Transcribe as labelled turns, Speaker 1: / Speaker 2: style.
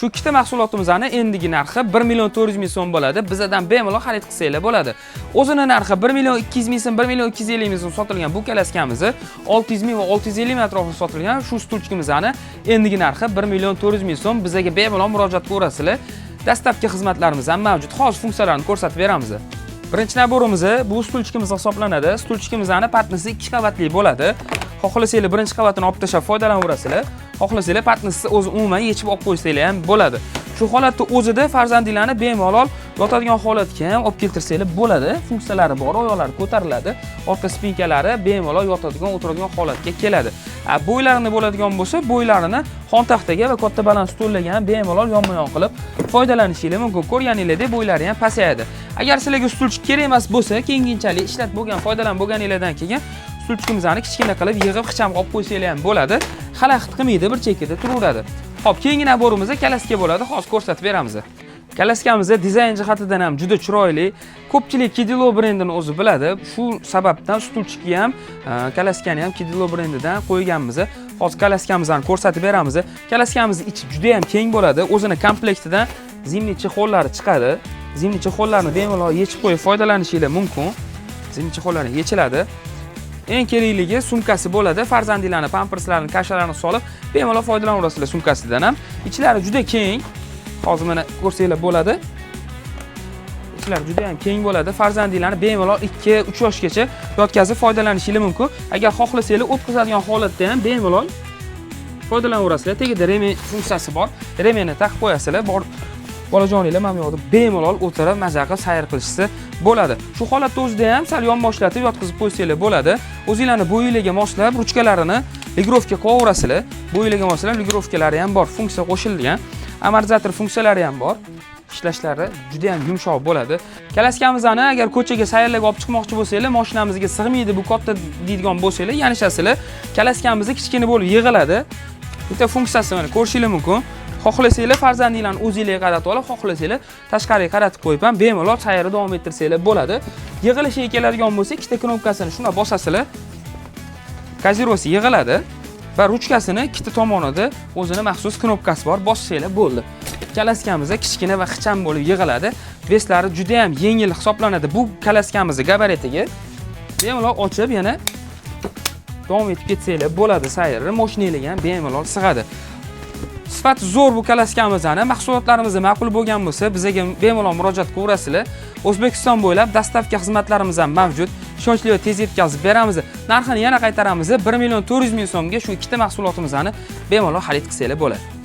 Speaker 1: Shu ikkita mahsulotimizning endigi narxi 1 million 400 ming so'm bo'ladi. Bizdan bemalol xarid qilsanglar bo'ladi. O'zini narxi 1 million 200 ming so'm, 1 million 250 ming so'm sotilgan bu kalaskamizni 600 ming va 650 ming atrofida sotilgan shu stulchkamizni endigi narxi 1 million 400 ming so'm. Bizga bemalol murojaat qilasizlar. Dastlabki xizmatlarimiz ham mavjud. Hozir funksiyalarini ko'rsatib beramiz. Birinchi naborimiz bu stulchkamiz hisoblanadi. Stulchkamizning patnisi 2 qavatli bo'ladi. Xohlasanglar birinchi qavatini olib tashlab foydalanaverasizlar. Xohlasanglar patnisni o'zi umuman yechib olib qo'ysanglar ham bo'ladi. Shu holatda o'zida farzandinglarni bemalol yotadigan holatga ham olib keltirsanglar bo'ladi. Funksiyalari bor, oyoqlari ko'tariladi, orqa spinkalari bemalol yotadigan, o'tiradigan holatga keladi. Bo'ylarini bo'ladigan bo'lsa, bo'ylarini xontaxtaga va katta baland stullarga ham bemalol yonma-yon qilib foydalanishingiz mumkin. Ko'rganingizdek bo'ylari ham pasayadi. Agar sizlarga stulchka kerak emas bo'lsa, keyinginchalik ishlat bo'lgan, foydalanib bo'lganingizdan keyin stulchkamizni kichkina qilib yig'ib xicham qilib qo'ysanglar ham bo'ladi. Xalaqit qilmaydi, bir chekkada turaveradi. Xo'p, keyingi naborimiz kalaska bo'ladi. Hozir ko'rsatib beramiz. Kalaskamiz dizayn jihatidan ham juda chiroyli. Ko'pchilik Kidilo brendini o'zi biladi. Shu sababdan stulchkaga ham kalaskani ham Kidilo brendidan qo'yganmiz. Hozir kalaskamizni ko'rsatib beramiz. Kalaskamiz ichi juda ham keng bo'ladi. O'zini komplektidan zimniy chexollari chiqadi. Zimniy chexollarni bemalol yechib qo'yib foydalanishingiz mumkin. Zimniy chexollari yechiladi. Eng kerakligi sumkasi bo'ladi. Farzandinglarni pamperslarini, kashalarini solib bemalol foydalanaverasizlar sumkasidan ham. Ichlari juda keng. Hozir mana ko'rsanglar bo'ladi. Ichlari juda ham keng bo'ladi. Farzandinglarni bemalol 2-3 yoshgacha yotkazib foydalanishingiz mumkin. Agar xohlasanglar o'tkazadigan holatda ham bemalol foydalanaverasizlar. Tagida remen funksiyasi bor. Remenni taqib qo'yasizlar. Bolajoninglar mana bu yerda bemalol o'tirib maza qilib sayr qilishsa bo'ladi. Shu holatda o'zida ham sal yonboshlatib yotqizib qo'ysanglar bo'ladi. O'zingizlarning bo'yingizga moslab ruchkalarini ligrovka qo'yaverasizlar. Bo'yingizga moslab ligrovkalari ham bor, funksiya qo'shilgan. Amortizator funksiyalari ham bor. Ishlashlari juda ham yumshoq bo'ladi. Kalaskamizni agar ko'chaga sayrlarga olib chiqmoqchi bo'lsanglar, mashinamizga sig'maydi, bu katta deydigan bo'lsanglar, yanishasizlar. Kalaskamiz kichkina bo'lib yig'iladi. Bitta funksiyasi mana ko'rishingiz mumkin. Xohlasanglar farzandinglarni o'zingizga qaratib olib, xohlasanglar tashqariga qaratib qo'yib ham bemalol sayrni davom ettirsanglar bo'ladi. Yig'ilishiga keladigan bo'lsa, ikkita knopkasini shuna bosasizlar. Kazirosi yig'iladi va ruchkasini ikkita tomonida o'zini maxsus knopkasi bor, bossanglar bo'ldi. Kalaskamiz kichkina va xicham bo'lib yig'iladi. Beslari juda ham yengil hisoblanadi. Bu kalaskamizni gabaritiga bemalol ochib yana davom etib ketsanglar bo'ladi. Sayrni mashinangizga ham bemalol sig'adi. Sifati zo'r bu kalaskamizni, mahsulotlarimiz ma'qul bo'lgan bo'lsa, bizga bemalol murojaat qilaverasizlar. O'zbekiston bo'ylab dastlabki xizmatlarimiz ham mavjud. Ishonchli va tez yetkazib beramiz. Narxini yana qaytaramiz. 1 million 400 ming so'mga shu ikkita mahsulotimizni bemalol xarid qilsanglar bo'ladi.